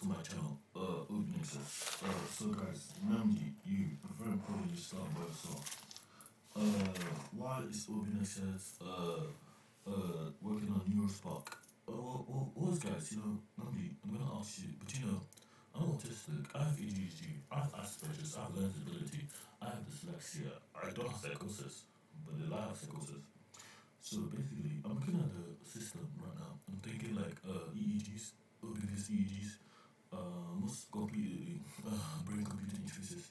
to my channel, Udnixes. So guys, Namdi, you very probably start by yourself. Why is Udnixes working on Neurospark? Well, guys, Namdi, I'm gonna ask you, but I'm autistic, I have ADHD, I have Asperger's, I have learning disability, I have dyslexia, I don't have psychosis, but I have psychosis. So basically, I'm looking at the system right now. I'm thinking like EEGs, obvious EEGs, most completely brain computer interfaces,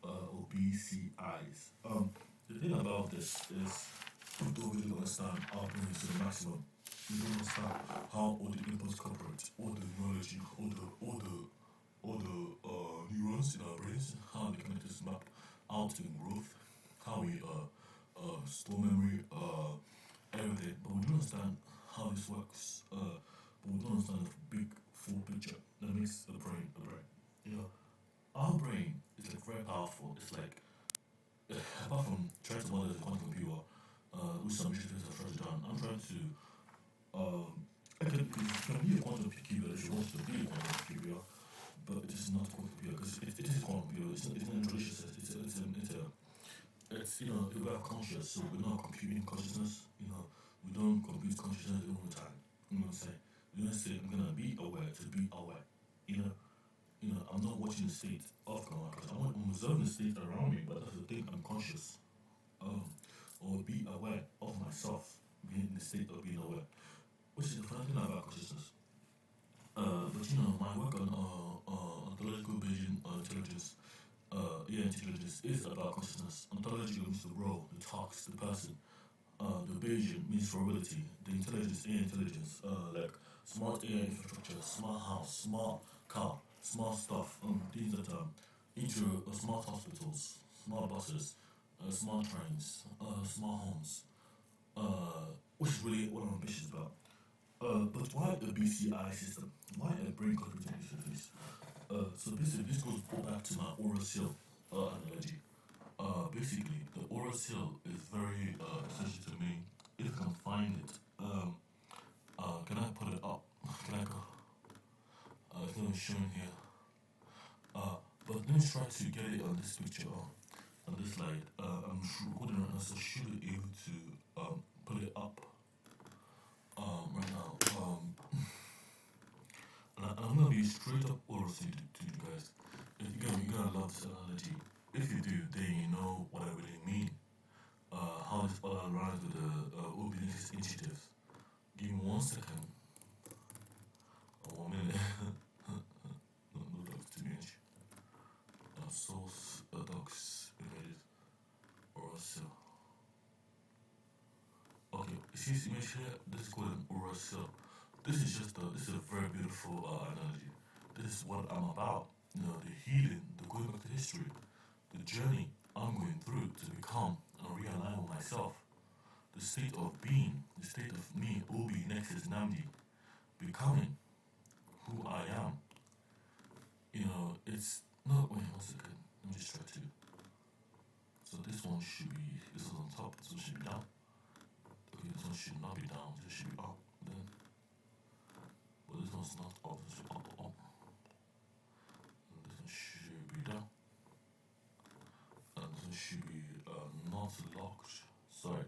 or BCIs. The thing about this is we don't really understand our brain to the maximum. We don't understand how all the inputs cooperate, all the neurology, all the neurons in our brains, how they connect to map out in growth, how we store memory, everything, but we don't understand how this works. But we don't understand the big full picture that makes the brain the brain. Our brain is like very powerful. It's like apart from trying to model the quantum computer, which some researchers have tried to done, I'm trying to I can be a quantum computer if you want to be a quantum computer, but it is not a quantum computer because it is a quantum computer. It's not a traditional sense. It's we are conscious, so we're not computing consciousness. We don't compute consciousness all the time. You know what I'm saying? You don't say I'm gonna be aware to be aware. I'm not watching the state of my because I'm observing the state around me, but that's the thing. I'm conscious, or be aware of myself, being in the state of being aware, which is the funny thing about consciousness. But my work on ontological Bayesian intelligence, intelligence is about consciousness. Ontology means the role, the talks, the person. The Bayesian means probability. The intelligence, intelligence, like smart AI infrastructure, smart house, smart car, smart stuff, things that into smart hospitals, smart buses, smart trains, smart homes, which is really what I'm ambitious about. But why a BCI system? Why a brain computer interface? So basically, this goes back to my oral seal analogy. Basically, the oral seal is very essential to me. If I can find it, can I put it up? Can I go? It's not showing here. But let me try to get it on this picture, on this slide. I'm holding it right now, so I should be able to put it up right now. And I'm gonna be straight up oral seal to you guys. You gotta love this analogy. If you do, then you know what I really mean. How this all aligns with the obedience initiatives. Give me 1 second. Or 1 minute. no docs to image. Source docs images oral cell. Okay, you see this image here? This is called an oral cell. This is a very beautiful analogy. This is what I'm about. The healing, the going back to history, the journey I'm going through to become and realign with myself. The state of being, the state of me, Obi, Nexus, Namdi, becoming who I am. It's not. Wait, 1 second. Let me just try to. So this one should be. This is on top. This one should be down. Okay, this one should not be down. This should be up. Then, but this one's not up. This should be up. And this one should be down. And this one should be not locked. Sorry.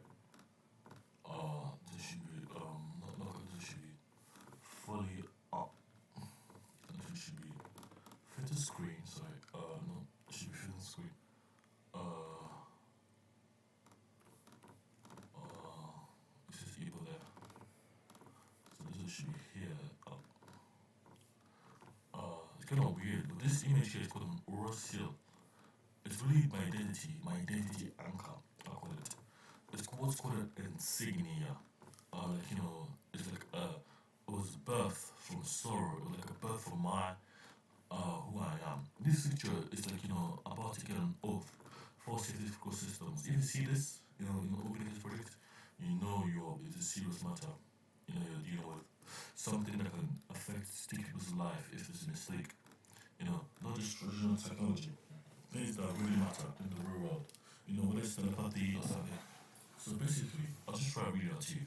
This should be not locked. This should be fully up. And this should be fit the screen. Sorry. No, it should be fit the screen. This is evil there. So this should be here up. It's kind of weird, but this image here is called an oral seal. It's really my identity anchor. I call it. It's what's called an insignia. It's like it was birth from sorrow. It was like a birth from my who I am. This picture is like about to get an oath for statistical systems. If you see this, opening this project, it's a serious matter. You're dealing with something that can affect people's life if it's a mistake. Not just traditional technology. Things that really matter in the real world. Whether it's telepathy or something. So basically, I'll just try to read it out to you.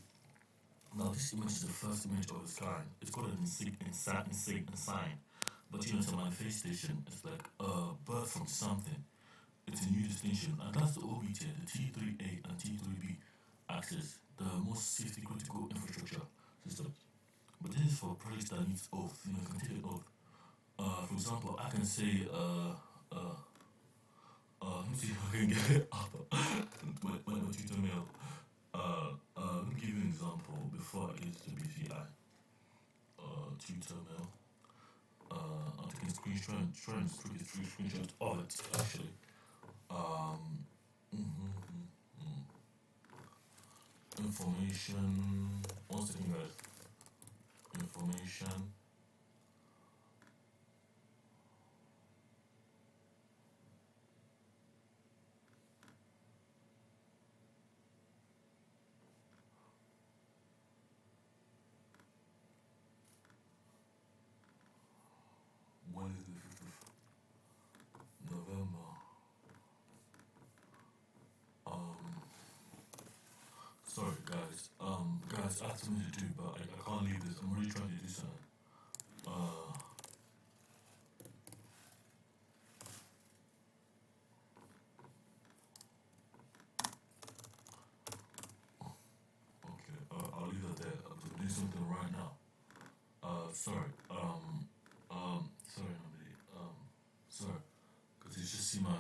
Now, this image is the first image of its kind. It's called an sign. But it's a manifestation. It's like birth from something. It's a new distinction, and that's the OBT, the T3A and T3B axis, the most safety critical infrastructure system. But this is for projects that needs oath. You can take an oath. For example, I can say, let me see if I can get it up. my Twitter mail. Let me give you an example before I get to the BCI. Twitter mail. I'm taking trying to take a screenshot of it actually. Um, information. One second, guys. Information. When is the 5th of November? Um, Sorry, guys. Guys, I have something to do, but I can't leave this. I'm really trying to do something. Okay. I'll leave that there. I'm doing something right now. Sorry. Sorry, nobody. Sorry, because you just see my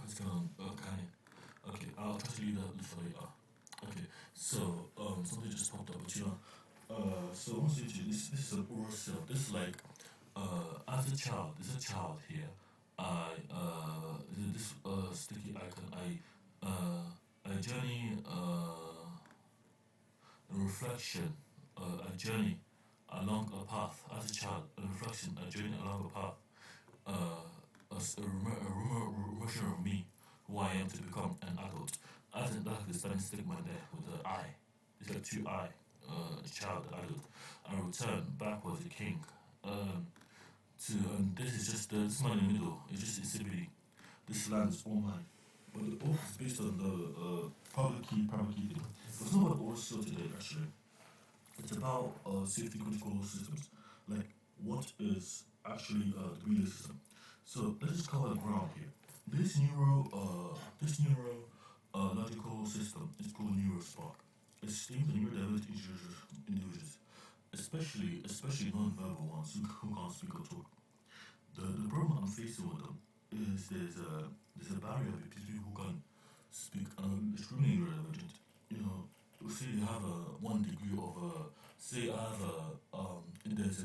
it's kind of kind. Okay, I'll try to leave that for later. Okay, so something just popped up, but so once you do this is an oral self. This is like as a child, there's a child here. I this sticky icon. I journey a reflection, a journey along a path as a child. A reflection, a journey along a path. A version of me, who I am to become an adult. I think that's the standing stigma there with the I. It's like two I, child, adult. I return back was a king. To and this is just this man in the middle. It's just insipidity. This land is all mine. But the oath is based on the public key thing. It's not about also today actually. It's about safety critical systems. Like what is actually the relay system. So let's just cover the ground here. This logical system is called Neurospark. It's aimed at neurodivergent individuals, especially non-verbal ones who can't speak or talk. The problem I'm facing with them is there's a barrier between people who can speak and extremely neurodivergent. You know, say you have a 1 degree of say I have a there's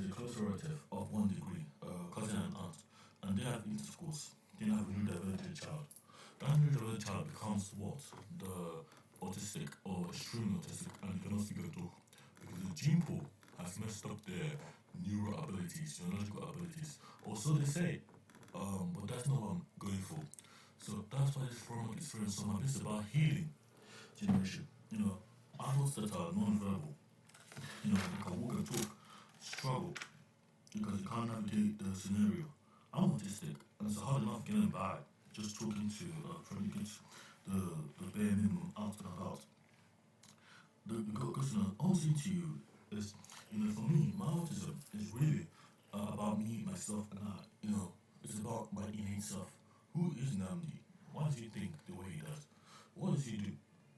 a close relative of 1 degree, cousin and aunt, and they have intercourse. They have a neurodivergent child. That neurodivergent child becomes what? The autistic or extremely autistic and cannot speak at all. Because the gene pool has messed up their neural abilities, neurological abilities. Or so they say. But that's not what I'm going for. So that's why this framework is very so much. It's about healing generation. Adults that are non-verbal, they can walk and talk, struggle because you can't navigate the scenario. I'm autistic, and it's hard enough getting by just talking to trying to get the bare minimum out and about. The question I'm saying to you is, for me, my autism is really about me, myself, and I. It's about my innate self. Who is Namdi? Why does he think the way he does? What does he do?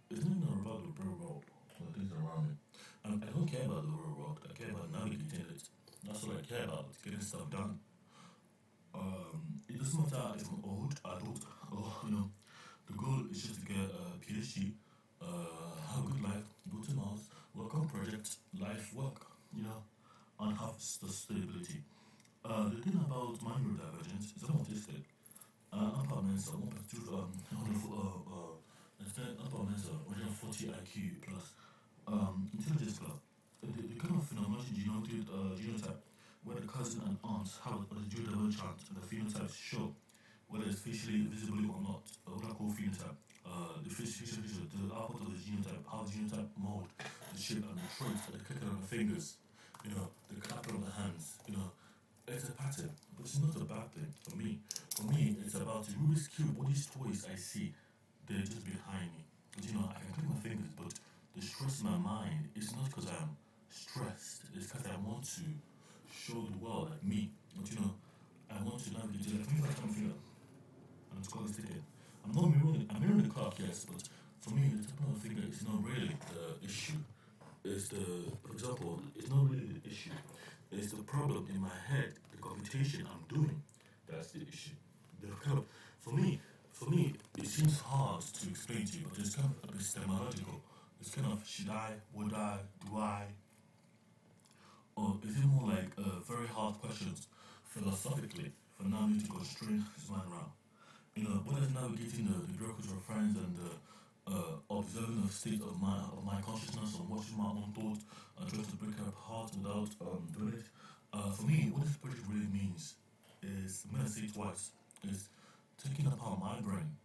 It's not even about the real world or the things around me. And I don't care about the real world. I care about navigating it. That's what I care about. Getting stuff done. It doesn't matter if I'm old, adult, or the goal is just to get a PhD, have a good life, go to Mars, work on projects, life work, and have sustainability. The thing about my neurodivergence is I'm autistic. I'm part Mensa, 140 IQ plus. Intelligence club. The kind of phenomenology genotype where the cousin and aunts have a neurodivergent and the phenotypes show whether it's facially visible or not. What I call phenotype. The the output of the genotype, how the genotype mold, the shape and the traits, the clicking of the fingers, the clapping of the hands, it's a pattern, but it's not a bad thing for me. For me, it's about the Rubik's Cube. All these toys I see, they're just behind me. But I can click my fingers, but the stress in my mind is not because I'm stressed, it's because I want to show the world like me. But I want to navigate it like finger to finger and it's called ticket. I'm mirroring the clock, yes, but for me the tip of the finger is not really the issue. It's for example, it's not really the issue. It's the problem in my head, the computation I'm doing. That's the issue. The kind of, for me, it seems hard to explain to you, but it's kind of epistemological. It's kind of should I, would I, do I, or is it more like very hard questions philosophically for now to constrain his mind around? Whether it's navigating the bureaucracy of friends and observing the state of my consciousness and watching my own thoughts and trying to break it apart without doing it. For me, what this project really means is, I'm gonna say it twice, is taking apart my brain,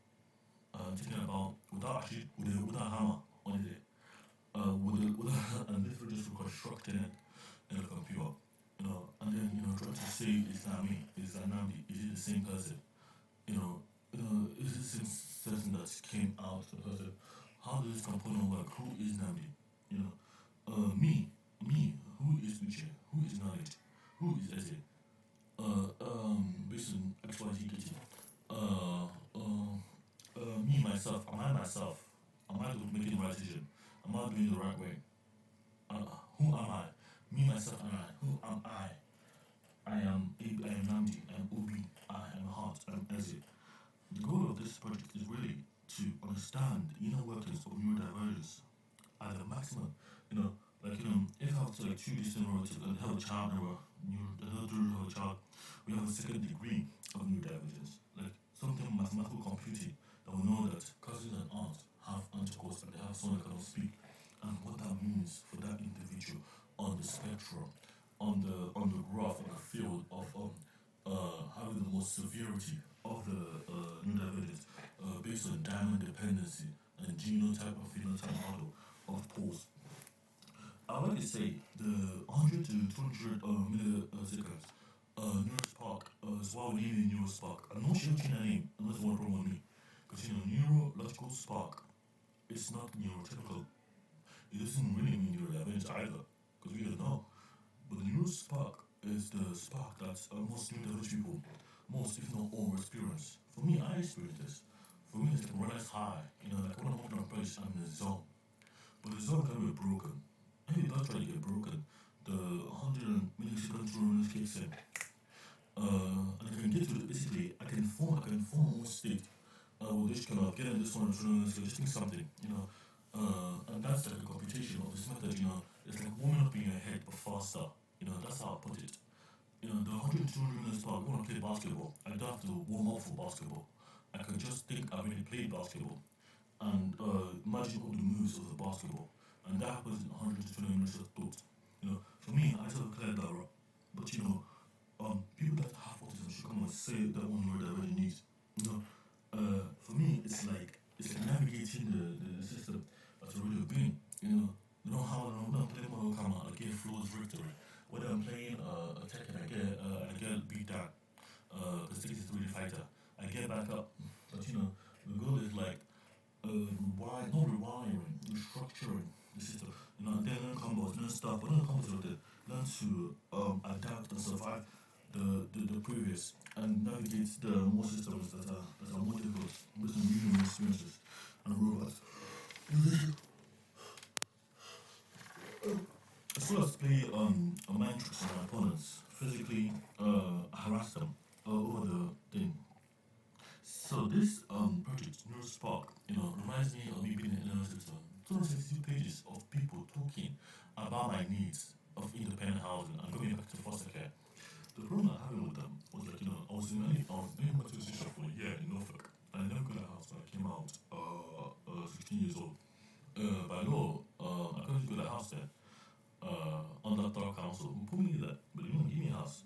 taking about without actually with a hammer on it, and literally just reconstructing it in a computer, and then trying to say is that me, is that Namdi, is it the same person, is it the same person that came out the person? How does this component work? Who is Namdi? Me, who is Uche? Who is knowledge? Who is Eze? Based on X, Y, Z, K, T. Me, myself, am I myself? Am I making the right decision? Am I doing the right way? Who am I? Me, myself, and I. Who am I? I am Namdi, I am Obi, I am Heart, I am Eze. The goal of this project is really to understand the inner workings of neurodivergence at the maximum. If I have to like choose in order to have a child or have a child, we have a second degree of neurodivergence. Like something mathematical computing that will know that cousins and aunts have intercourse and they have someone that cannot speak, and what that means for that individual on the spectrum, on the graph, on the field of having the most severity of the neurodivergence based on diamond dependency and genotype and phenotype model of pulse. I would like to say the 100 to 200 milliseconds Neurospark is why we name it Neurospark. I'm not sure that name unless you want to promote me. Because neurological spark is not neurotypical. It doesn't really mean neurodivergence either. Because we don't know. But the Neurospark is the spark that most neurodivergent people, most if not all, experience. For me, I experience this. For me, it's like when it's high. Like when I'm walking on a place, I'm in a zone. But the zone can be broken. If it does try to get broken, the 100 millisecond rule kicks in. And I can get to it, basically, I can form one state which kind of get in this one, so just think something, and that's like a computation of this method, it's like warming up in your head but faster, that's how I put it. The 100 minutes part, I want to play basketball, I don't have to warm up for basketball. I can just think I've already played basketball and imagine all the moves of the basketball. And that happens in 120 minutes of thought. For me, I sort of cleared that up. But people that have autism should come and say that one word I really need. For me, it's like navigating the system that's a real being. How when I'm playing Mortal Kombat, I get Flo's victory. When I'm playing Tekken, I get beat down. Because this is really fighter. I get back up. But the goal is like not rewiring, restructuring the system. Then learn combos, learn stuff, but learn combos with it. Learn to adapt and survive the previous and navigate the more systems that are more difficult based on human experiences and robots. As well as play a mind tricks on my opponents, physically harass them over the thing. So this project, Neurospark, reminds me of me being in a system. 262 pages of people talking about my needs of independent housing and going back to foster care. The problem I had with them was that, I was in my position for a year in Norfolk, and I never got a house when I came out 16 years old. By law, I couldn't get a house there. Under Thorough Council, who put me there, but they didn't give me a house.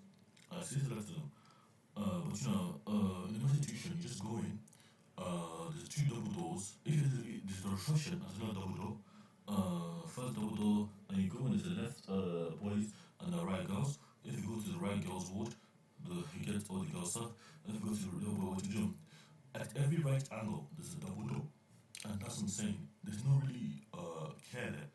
I said that to them. But in the institution, you just go in. There's two double doors. If there's a reflection, there's another double door. First double door, and you go in, there's the left boys and the right girls. If you go to the right girls' ward, you get all the girls' stuff. And if you go to the double ward, at every right angle, there's a double door. And that's what I'm saying. There's no really care there.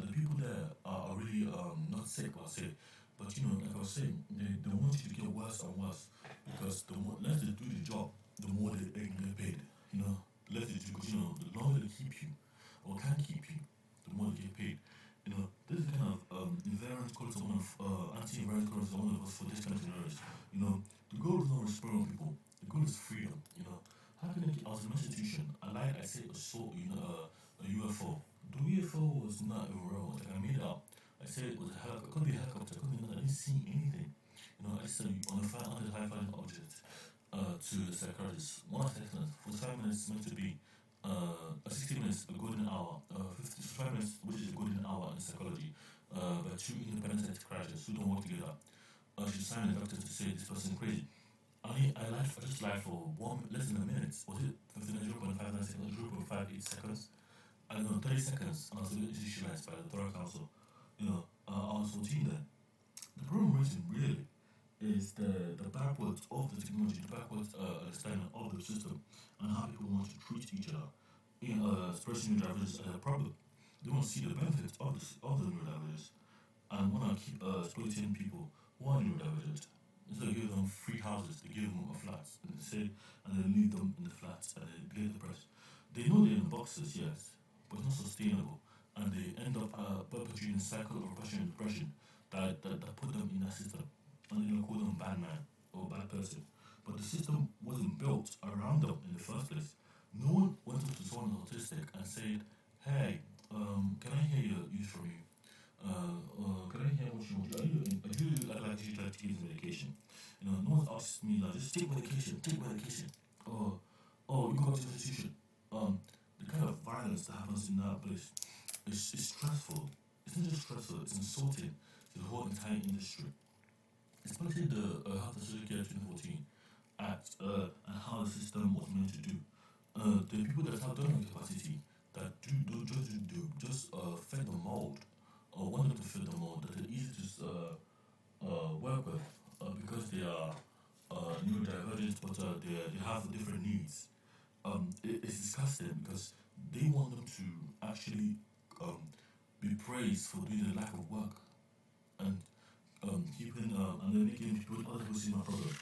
The people there are really not sick, I'll say, But like I was saying, they want you to get worse and worse because the more less they do the job, the more they can get paid. Less they do because the longer they keep you or can keep you, the more they get paid. This is kind of invariant quality one of anti-invariant quality one of us for this kind of scenarios. The goal is not respond people. The goal is freedom. How can I was an institution? I said a saw a UFO. The UFO was not even real. Like I made it up. I said it was a helicopter. It could be a helicopter. It could be nothing. I didn't see anything. I said on a high flying object to the psychologist. 1 second. 45 minutes meant to be 60 minutes, a golden hour. 55 minutes, which is a golden hour in psychology. But two independent psychiatrists who don't work together. She signed a doctor to say this person crazy. I just lied for less than a minute. Was it 0.59 seconds, 0.58 seconds? I don't know, 30 seconds. And I was institutionalized by the Thorough Council. I was 14 then. The problem reason really is the backwards of the technology, the backwards understanding of the system, and how people want to treat each other. Expressing neurodivergence as a problem. They want to see the benefits of the neurodivergence and want to keep exploiting people who are neurodivergent. Instead of giving them free houses, they give them flats and they leave them in the flats and they get depressed. They know they're in boxes, yes, but it's not sustainable, and they end up perpetuating a cycle of oppression and depression that put them in that system, and they don't call them bad man or bad person. But the system wasn't built around them in the first place. No one went up to someone autistic and said, "Hey, can I hear your use from you? Can I hear what you want? I do like you try to use medication. No one's asked me like just take medication, or you go to the institution. The kind of violence that happens in that place is stressful. It's not just stressful, it's insulting to the whole entire industry. Especially the Health and Social Care 2014 Act and how the system was meant to do. The people that have donor capacity that just fit the mold or want them to fit the mold that are easy to work with because they are neurodivergent but they have different needs. It's disgusting because they want them to actually be praised for doing the lack of work and keeping and then making people other people see my problem.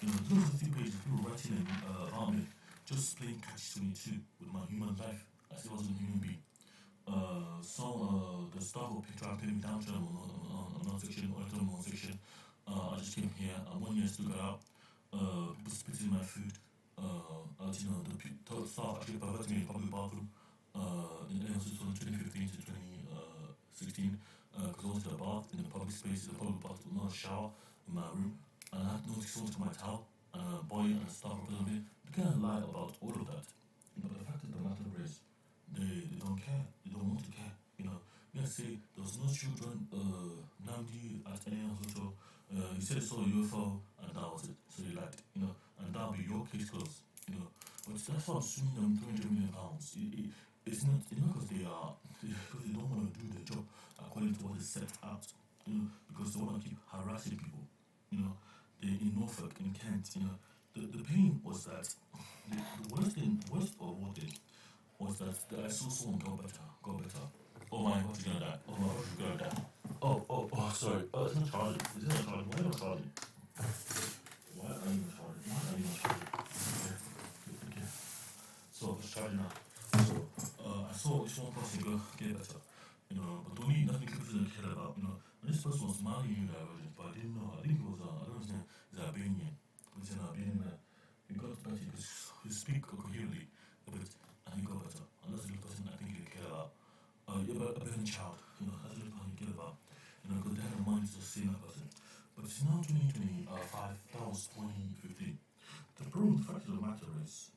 Those are the few pages people writing about me, just playing catch 22 with my human life as if I was a human being. The staff will try to pin me down to non-fiction or non-fiction. I just came here. I'm 1 year still got out. People spitting my food. The staff actually perverted me in the public bathroom. In the 2015 to 2016. Because I went to the bath in the public space, the public bathroom, not a shower in my room. And I had to notice someone to my towel. And a boy and a staff represented me. They can't lie about all of that. But the fact of the matter is, they don't care. They don't want to care. Let's say there was no children Namdi at any hospital. You said saw a UFO and that was it. So you liked, and that'll be your case closed. But that's why I'm suing them £300 million. It's not because they don't want to do the job according to what is set out. Because they want to keep harassing people. They in Norfolk, in Kent, the pain was that the worst of what thing was that I saw someone go better. Oh my gosh, you're gonna die. Oh my gosh, you're gonna die. Oh, sorry. It's not charging. Is it not charging? Why are you not charging? Okay. So it's charging now. So I saw this one person go get better. But don't need nothing to care about. And this person was smiling but I didn't know. I think it was I don't know, he's Albanian. He's an Albanian. He got better because he speak coherently a bit and he got better. And that's the person I think you care about. You're a better child, that's the person you care about. Because they had the money to see that person. But it's now 2025, that was 2015. The problem, the fact of the matter is,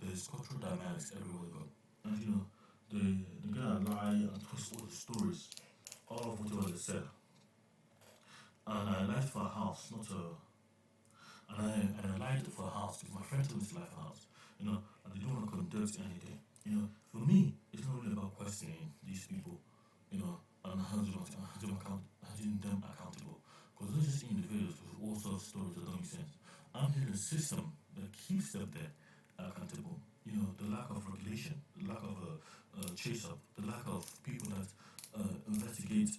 there's cultural dynamics everywhere you go. And they're gonna lie and twist all the stories of what they said. And I lied for a house, not a. And I lied for a house because my friend told me to lie for a house. And they don't want to conduct anything. For me, it's not really about questioning these people, and holding them accountable. Because they're just individuals with all sorts of stories that don't make sense. I'm here in a system that keeps them there accountable. The lack of regulation, the lack of chase up, the lack of people that investigate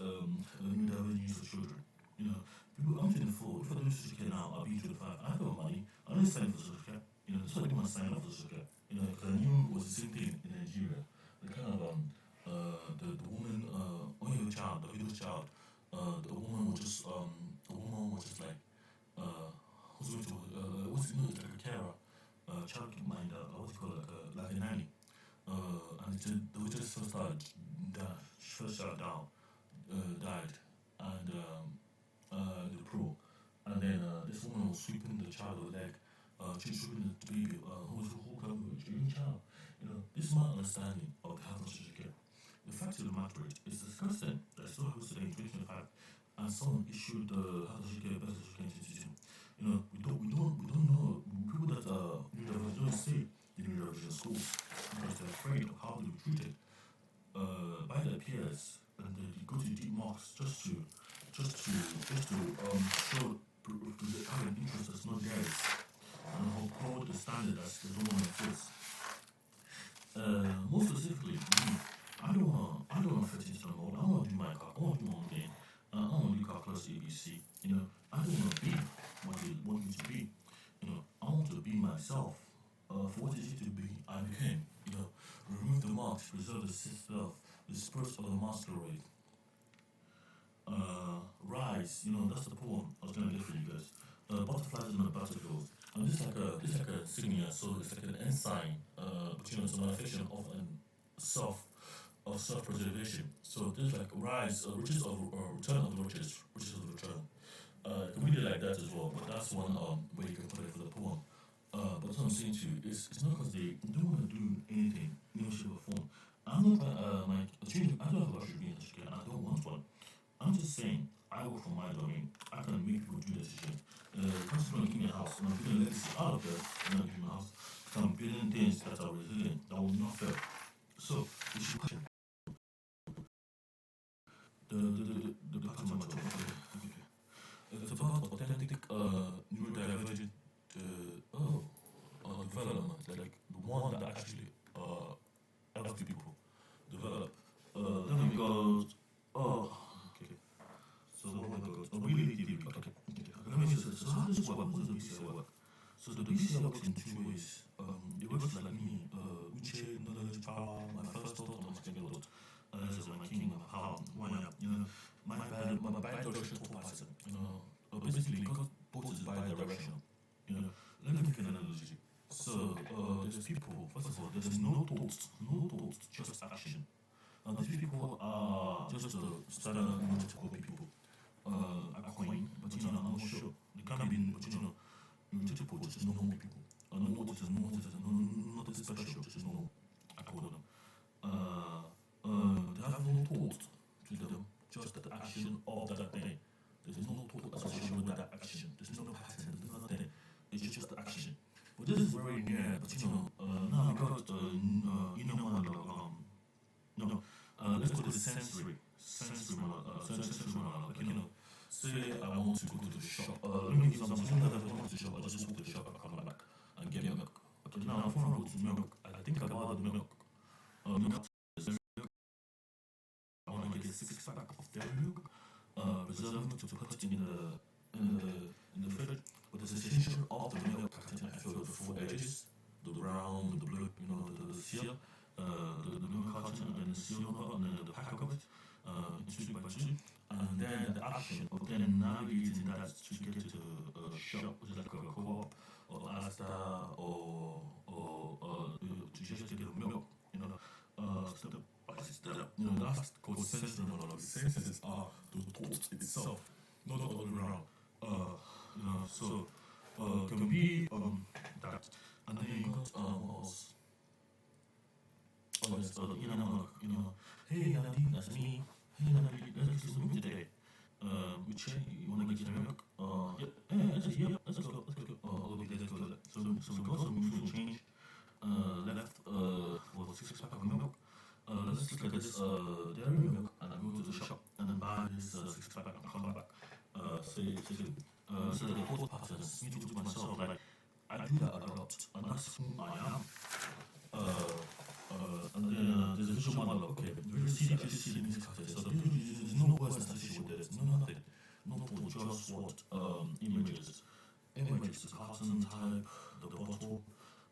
neurodivergence for children. You know, people, I'm 24. If I do social care now, I'll be 25. I got money. I don't sign up for social care. You know, that's why I didn't want to sign up for social care. You know, because I knew it was the same thing in Nigeria. The kind of the woman when you're a child, the widow's child, the woman was just like who's going to what's it's like a carer, child minder, what do you call it, like a nanny. And the widow's first child down, died, and the pro, and then this woman was sweeping the child with a leg, sweeping the baby, who can be a dream child. You know, this is my understanding of the health and social care. The fact of the matter is disgusting that still happens today in 2025, and someone issued the health and social care, best social care institution. You know, we don't know people that don't say they need in schools because they're afraid of how they'll be treated by their peers, and they go to deep marks just to show to have an interest that's not theirs, and uphold the standard that's the norm in face. More specifically, me, I don't want 15 stone mold. I want to do my car. I want to do my own thing. I want to do car plus ABC. You know, I don't want to be what they want me to be. You know, I want to be myself. For what it is to be, I became. You know, remove the marks, preserve the self, the spirit of the masquerade. Rise, you know, that's the poem I was gonna get for you guys. Butterflies in the battlefield. And this is like a signature, so it's like an ensign, but you know, it's a manifestation of self-preservation. So there's like rise, riches of return of the riches of the return. You can read it like that as well, but that's one where you can put it for the poem. But what I'm saying to you is, it's not because they don't want to do anything, no shape or form. I'm not I don't have a luxury being a and I don't want one. I'm just saying, I work for my domain. I can make people do this shit. Customer give me a house, and I'm building a legacy out of there, and I'm giving a house. So I'm building things that are resilient, that will not fail. So, we should question the pattern of my job. It's about authentic, neurodivergent development, like the one that actually helps people develop. Then we go, okay. So what we got? Really deep. Okay. Let me just. So how does this work? How does the BCI work? So the BCI works in two ways. It works like me. Uche, knowledge, power. My first thought, or my second thought. So my king, my power, why not? You know, my bi-directional person. You know, basically because both is bi-directional. You know, let me make an analogy. So there's people. First of all, there's no thoughts, just action. And these people are just standard neurotypical people. A coin, but you know, I'm not sure. They can't be, but you know, neurotypical, just normal people. Nothing special, just normal. I call them. They have no thought to them, just the action of that thing. There's no thought associated with that action. There's no pattern, there's nothing. It's just the action. But this is very near, but you know, now we got, you know, let's go to the sensory monologue. Like, you know, say I want to go to the shop. Let me give you something. Sometimes I want to the shop, I just walk to the shop and come back and get milk. Okay, now before I go to milk, I think about the milk. Milk is milk. I want to get a 6-pack of dairy milk. Reserve milk to put it in the fridge. But the sensation of the milk, I feel the four edges, the brown, the blue, you know, the seal, the milk carton, and then the seal and then the pack of it, two by two, and then the action of then navigating that to get to the shop, which is like a co-op or Asda or to just to get the milk, you know, step by step. You know, that's called sensory monologue. Senses are the thoughts itself, not the other way around. You know, so can be that, and then you got what else? Oh, yes, you know, hey Nandi, that's me. Hey Nandi, let's get some milk today. Which you wanna get some milk? Let's go. Okay, let's go. So we got some food change. Left for 6-pack of milk. Let's look at this dairy milk, and I go to the shop and then buy this 6-pack and come back. So the thought patterns, me to myself, like I do that a lot, and that's who I am. And then there's a visual model. Okay, visual CD, visual CD means character. So there's no words associated with this. No nothing. No for just what images. Images, the cartoon type, the bottle,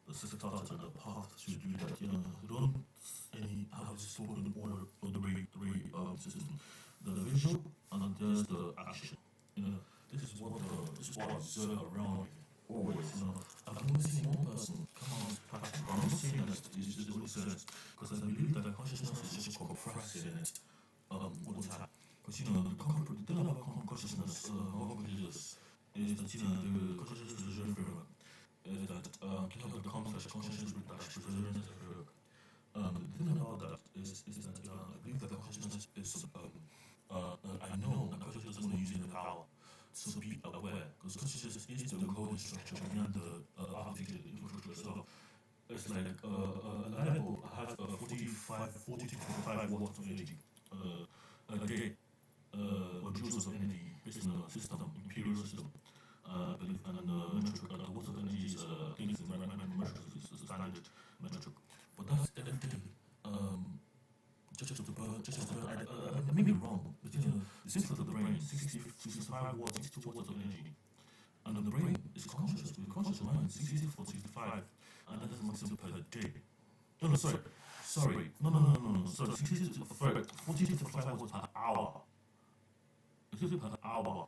the start and the path to do that. You don't any have spoken or the way system. The visual and then there's the action. This is what I observe around me always. I've never seen one person come out practice. I'm not saying that it's really sense because I believe that consciousness is just compressed in it all the time. Because the thing about consciousness, how good it is that the consciousness is very framework. Is that the complex consciousness with perseverance and framework. The thing about that is that I believe that consciousness is I know that consciousness doesn't use the power to be aware because consciousness is the code structure behind the artificial infrastructure. So it's like a light bulb has a 40 to 45 watts of energy a day or joules of energy based on the system, imperial system. I believe, and metric, the watts of energy is things in metric is a standard metric. But that's every day. I may be wrong, but the system of the brain, 65 watts, 62 watts of energy. And the brain is conscious, with conscious mind, 64, 65, and that is maximum per day. No, sorry. No. Sorry, 40 to 45 watts per hour. It's per hour.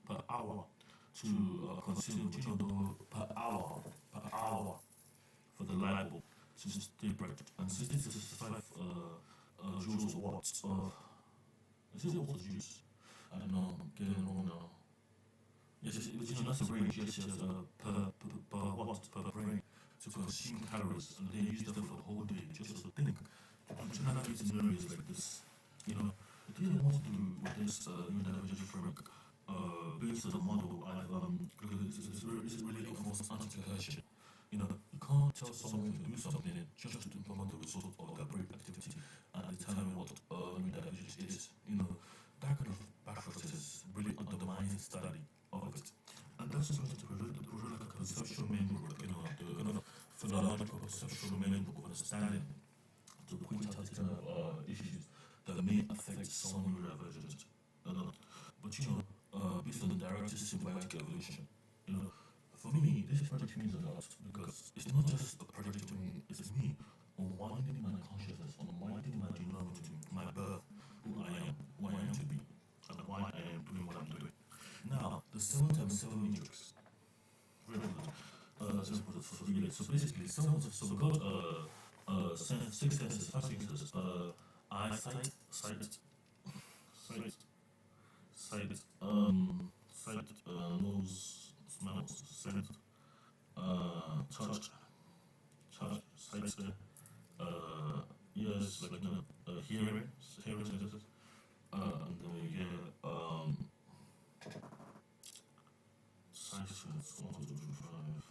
Per hour to consume, per hour for the light bulb to stay bright. And 60 to 65 joules or watts of. Is it watts of joules? I don't know, I'm getting it wrong now. Yes, that's the range, yes, per watt, per brain to consume calories, and they use that for the whole day just to think. Generate scenarios like this. The thing I want to do with this neurodivergent framework, based on the model I've is really enforced anti-coercion. You can't tell someone to do something just to implement the result of their brain activity and determine what neurodivergence is. That kind of back practice really undermines the study of it. And that's going to prevent like a conceptual memory, the phenomenological conceptual memory of understanding to point out kind of issues that may affect some neurodivergent. But based on the direct symbiotic evolution, for me, this project means a lot because it's not just a project to me, it's me unwinding my consciousness, unwinding my genealogy, my birth, who I am to be, and why I am doing what I'm doing. Now, the 7x7 matrix. So basically, so we got 6 senses, 5 senses, eyesight, nose, smells, scent, touch, sight, ears, like hearing senses, and then we get sight sense, 1, 2, 3, 5,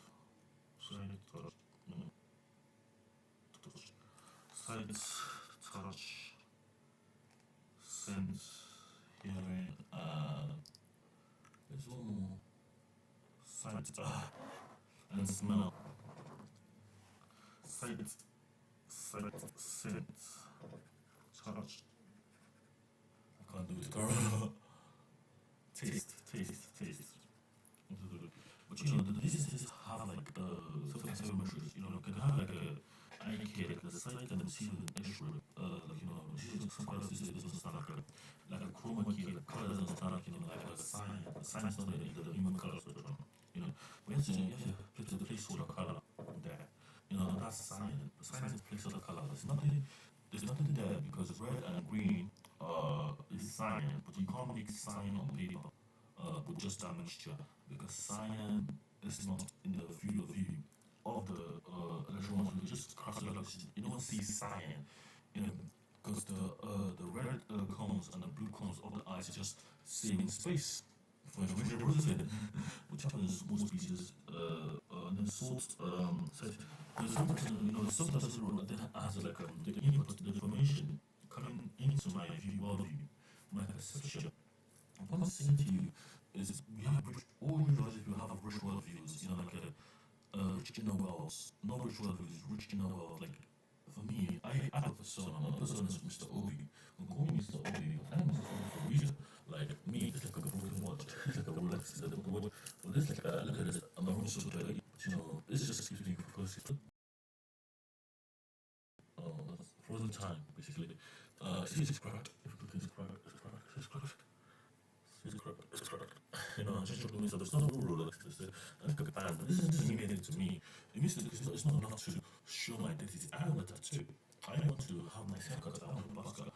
sight, touch, sight, touch, sense, hearing, there's one more. Sight and smell. Sight, scent, touch. I can't do it. Taste. But this have like seven measures. Can have like a eye like the sight and the see with an X-ray. Some colors this doesn't stand like a chroma key, like color doesn't stand like a sign. The sign is not the human color spectrum. But you have to place the color there. That's sign. The sign is place of the color. There's nothing there because red and green is cyan, but you can't make cyan on paper with just that mixture because cyan is not in the field of view of the electron. You just cross it out. You don't see cyan, because the red cones and the blue cones of the eyes just sitting in space for information purposes, which happens in most species. And then salt, there's sometimes that has like the input, the information coming into my worldview, my perception. And what I'm saying to you is we have all universities will have rich worldviews, like rich inner worlds, not rich worldviews, rich inner world, like for me, I have a persona. My persona is Mr. Obi. I'm calling Mr. Obi. I'm Mr. Obi for a reason. Like me, it's like a broken watch. It's like a Rolex. It's like a watch. But this like look at this. I'm a room so dirty. But this just keeps me focused. Frozen time, basically. She's cracked. If you could, it's cracked. It's cracked. It's cracked. It's cracked. It's cracked. I'm just joking myself. It's not a rule. Like a band. But this doesn't mean anything to me. It means that it's not enough to show my identity. I want a tattoo. I want to have nice haircut. I want a basket.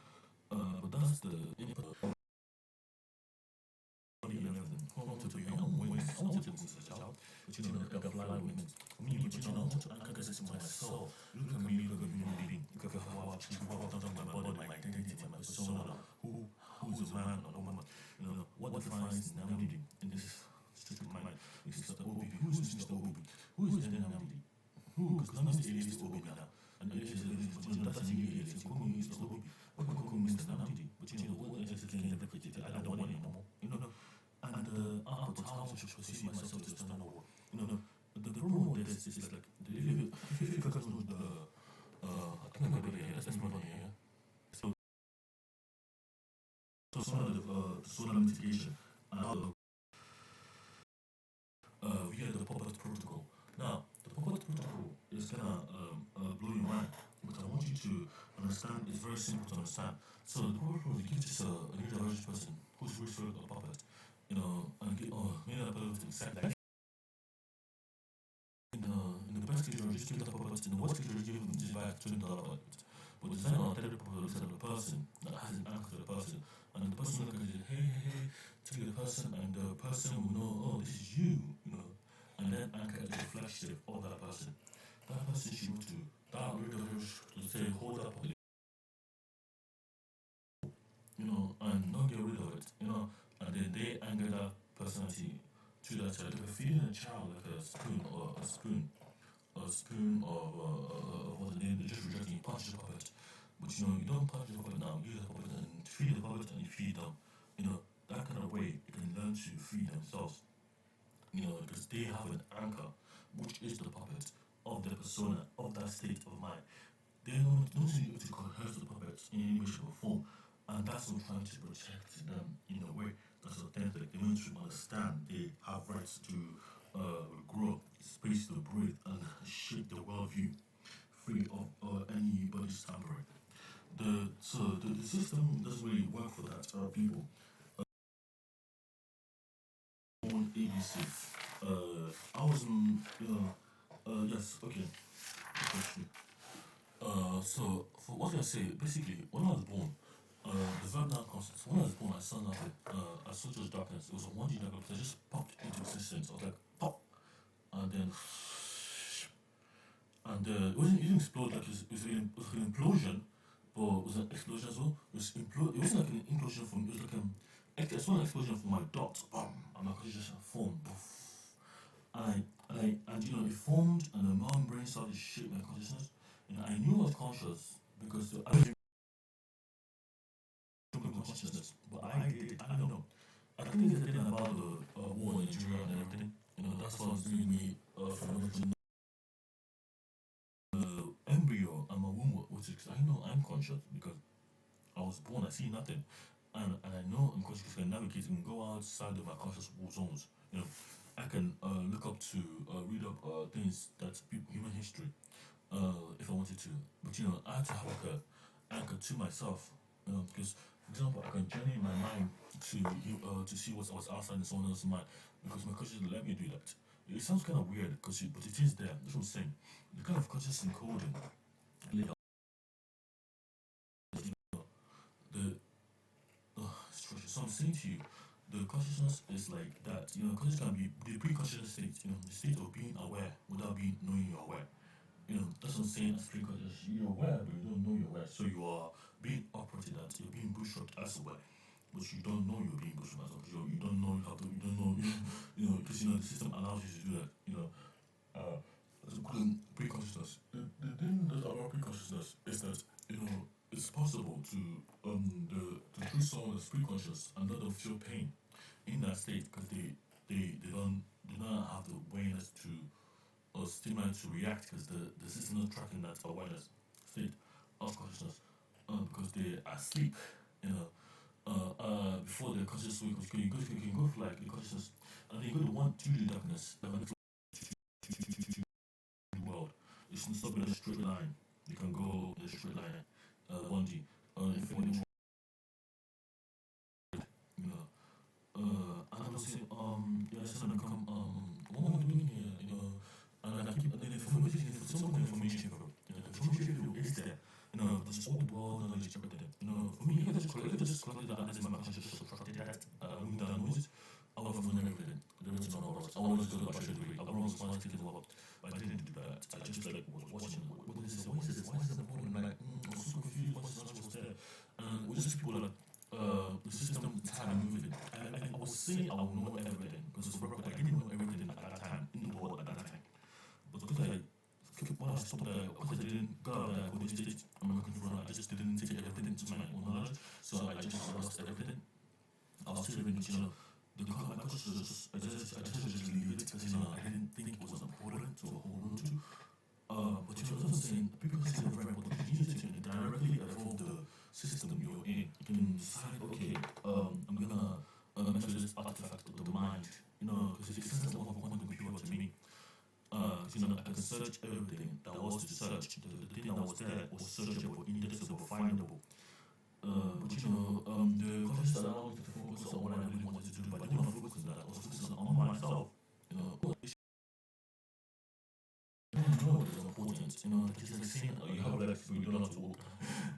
But that's the input. Body and everything. I want to be young. I want to be since a child. But like a fly wings. Me, but I want to anchor this into my soul. Look at me, look at me, being. Look at how I've done my body, my identity, my persona. Who's a man or a woman? What defines Namdi in this stupid mind? Mr. Obi. Who is Mr. Obi? Who is the Namdi? Who? Because Namdi is Obi now. And it is that's a new age. You call me Mr. Obi. What can call Mr. Namdi? But what is it again? I don't want it anymore. And after time, I should perceive myself to stand over. The problem with this is like, if you guys know I think I'm gonna be here. Let's move on here. So some of the solar mitigation and via the puppet protocol. Now, the puppet protocol is gonna blow your mind, but I want you to understand. It's very simple to understand. So the puppet protocol gives just a leader person who's referred to a puppet, and get made up of exactly. In the best case, you're just giving the puppet. In the worst case, you're giving them just buy $20 puppet. But the designer tell the puppet looks at the person that has an anchor to the person, and the person looks at it, hey, to the person, and the person will know, oh, this is you, and then anchor is reflective of that person. That person should go to that radio to say, hold up, and not get rid of it, and then they anchor that personality to that child. Like feeding a child like a spoon of what the name, they just rejecting, you punch the puppet. But you don't punch the puppet now, use the puppet and feed the puppet and you feed them. That kind of way they can learn to feed themselves. Because they have an anchor, which is the puppet of the persona, of that state of mind. They don't see to coerce the puppets in any way, shape, or form. And that's what I'm trying to protect them in a way that's authentic. They want to understand they have rights to grow, space to breathe, and shape the worldview free of anybody's tampering. The system doesn't really work for that people. On ABC. I was yes, okay. So for what I say, basically, when I was born, the verb noun concept. When I was born, I saw nothing. I saw just darkness. It was a 1D darkness that just popped into existence. I was like, pop, and then it didn't explode like it was an implosion, but it was an explosion as well. It wasn't like an implosion from. It was like it's not an explosion from my dots, and my consciousness just formed. And it formed, and the brain started to shape my consciousness. I knew I was conscious because I was consciousness, but I don't know. I think it's a thing about the war in Nigeria and everything. That's what was doing me from embryo and my womb, which is I know I'm conscious because I was born, I see nothing. And I know I'm conscious can navigate and go outside of my conscious zones. I can look up to read up things that's human history if I wanted to. But I had to have like a anchor to myself. Because for example, I can journey my mind to see what's outside in someone else's mind because my consciousness let me do that. It sounds kind of weird but it is there. That's what I'm saying. The kind of conscious encoding. The structure. So I'm saying to you, the consciousness is like that. Consciousness can be the pre-conscious state. The state of being aware without knowing you're aware. That's what I'm saying. As pre-conscious, you're aware, but you don't know you're aware. So you are being operated at. You're being bootstrapped as aware, but you don't know you're being bootstrapped as aware. You don't know how to. You don't know. Because the system allows you to do that. Pre-consciousness. The thing that about pre-consciousness is that it's possible to treat someone as pre-conscious and let them feel pain in that state because they don't have the awareness to or stimuli to react because the system is tracking that awareness. state of consciousness because they are asleep, you know, before the conscious wake. You can go for like the consciousness, and then you go to one, two, the darkness, like the world. It's not in a straight line. You can go in a straight line, 1D, infinity, you know. And I was saying, yeah, it's gonna come, what am I doing here, you know, and I keep, and then some information, bro, you know, the information is there, you know, there's all the world knowledge, everything, you know, for me, if I just collect that, and this is my conscious, just subtracted that, moving down noises, I would have known everything, the rest of my world. I wanted to go to a bachelor degree, I was smart thinking about, but I didn't do that, I just, like, was watching, what is this, why is this important, like, I was so confused, why is this there, and we just people like, the system time moving. I was saying I will know everything because I didn't know everything at that time in the world at that time. But because when I stopped there, because I didn't go out there, go to the stage, I'm looking for I just didn't take everything to my own knowledge. So I just lost everything. I was still reading, you know, my question was just, I just leave it because, you know, I didn't think it was important to hold on to. But you know, what I'm saying, people say it's very important. You need to directly evolve the system you're in. You can decide, okay, I'm gonna measure this artifact of the mind, you know, because it makes sense of quantum computer to me. You know, I can search everything that was to search. The thing that was there was searchable, indexable, findable. But you know, the conscious allowed me to focus on what I really wanted to do, but I didn't want to focus on that. I was focusing on myself. You know, you know it's important. You know, like it's like saying you have legs but you don't know how to walk.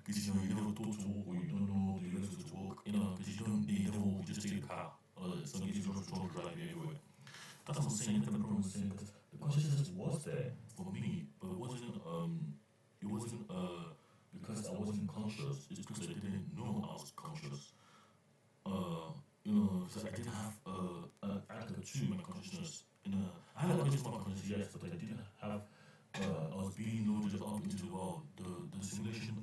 Because you know you never taught to walk or you don't know the legs to walk. You know, because you never walk, you just take a car. So it gives you control drive you everywhere. That's what I'm saying. The problem is saying that the consciousness was there for me, but it wasn't because I wasn't conscious. It's because I didn't know I was conscious. You know, because I didn't have an anchor to my consciousness. You know, I had a conscious my consciousness, yes, but I didn't have. I was being loaded up into the world, the simulation,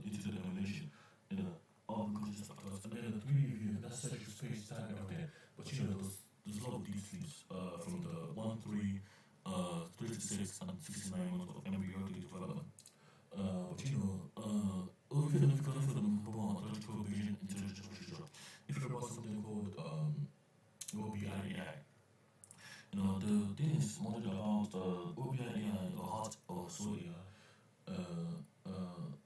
into the emulation, you know, all the conscious factors. And then the 3D view, that's such a space, time, everything. But you know, there's a lot of deep sleeps from the 1, 3, 36, and 69 months of embryonic development. But you know, even if you can for them, ontological vision, intelligence, procedure, if you're about something called OBIAI, you know, the thing is modeled about OBIAI or heart or soul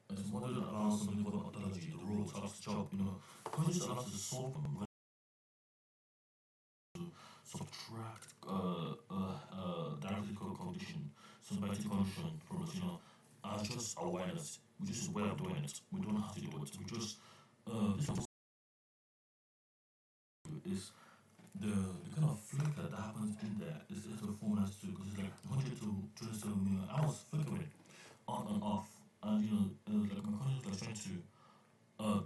it's modeled around something called ontology, the role, task, job, you know, conscious allows us to solve them, subtract dialectical condition, symbiotic condition from us, you know, as just awareness. We just aware of doing it. We don't have to do it. We just this is the kind of flicker that happens in there is the phone has to because it's like 100 to 27 million hours flickering on and off, and you know, like my conscious like trying to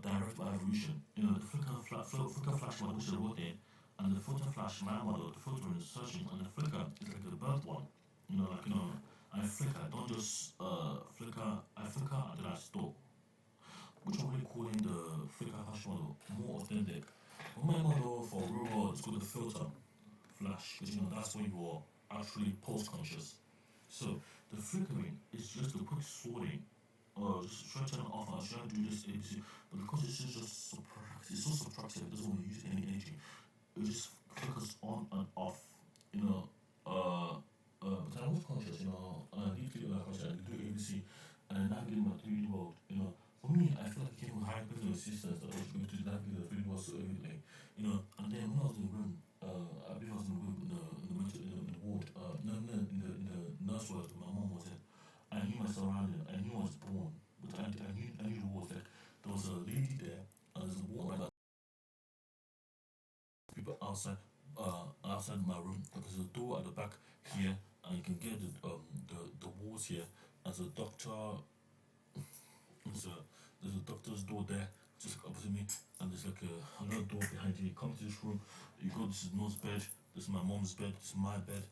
direct my evolution. You know, the flicker flash one which I wrote in, and the photo flash my model, the filtering, the searching, and the flicker is like the birth one. You know, like you know, I flicker, don't just flicker. I flicker and then I stop. Which I'm really calling the flicker flash model more authentic. My model for real world is called the filter flash, because you know that's when you're actually post-conscious. So the flickering is just a quick sorting, just try to turn it off and try to do this ABC. But because it's just subtractive, it's so subtractive, it doesn't want to use any energy. It just flickers on and off, you know. But I was conscious, you know, and I deeply conscious. I do ABC, and I navigate my 3D world, you know. For me, I feel like I came with high level assistance that was going to navigate the 3D world so everything, you know. And then when I was in the room, I believe I was in the room in the ward, no, in the nurse ward my mom was in. I knew my surrounding, I knew I was born, but I knew the walls. Like there was a lady there, and there's a wall right people outside my room. There's a door at the back here, and you can get the walls here. As a doctor, there's a doctor's door there, just opposite me, and there's like another door behind you. You come to this room, you go. This is No's bed. This is my mom's bed. This is my bed.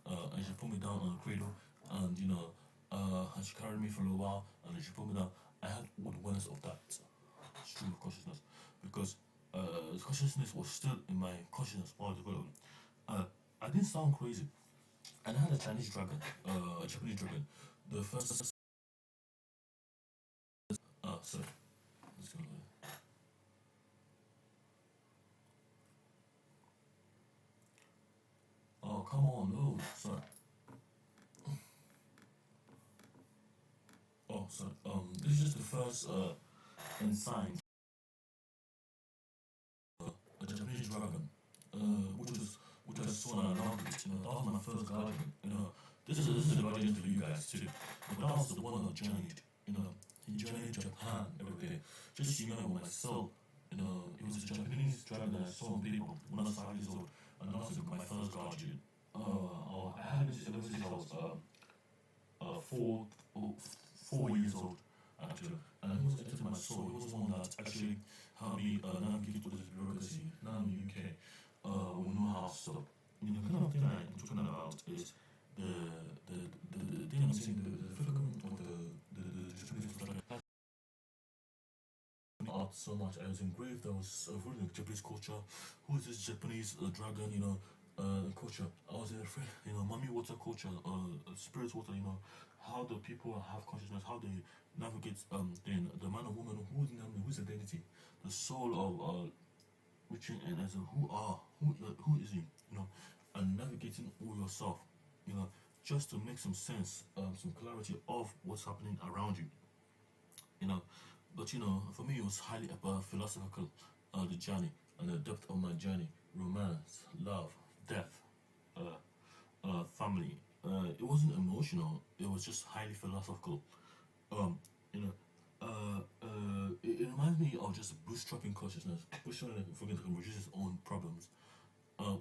And she put me down on the cradle, and you know, and she carried me for a little while, and then she put me down. I had all the awareness of that stream of consciousness because consciousness was still in my consciousness while developing. I didn't sound crazy, and I had a Chinese dragon, a Japanese dragon. The first come on. Oh, sorry. Oh, sorry. This is just the first ensign, a Japanese dragon, which I saw and I loved it. That was my first guardian. This is a guardian for you guys too. But that was the one that journeyed. He journeyed Japan every day, just to unite with myself. It was a Japanese dragon that I saw on paper when I was 5 years old, and that was my first guardian. I had it ever since I was 4 years old, actually. And he was entered my soul. He was the one that actually helped me navigate through this bureaucracy. Now in the UK, we know how stuff. The kind of thing I'm talking about is the thing I'm saying, the flicker of the Japanese flag art so much. I was engraved. I was really Japanese culture. Who is this Japanese dragon? Culture. I was afraid. Mommy water culture. Spirit water. How the people have consciousness. How they navigate. Then the man or woman whose identity, the soul of reaching and as a who is he? And navigating all yourself. Just to make some sense, some clarity of what's happening around you. you know. But for me, it was highly philosophical. The journey and the depth of my journey, romance, love, death, family. It wasn't emotional. It was just highly philosophical. Um, you know, it reminds me of just bootstrapping consciousness, pushing it for it to reduce its own problems.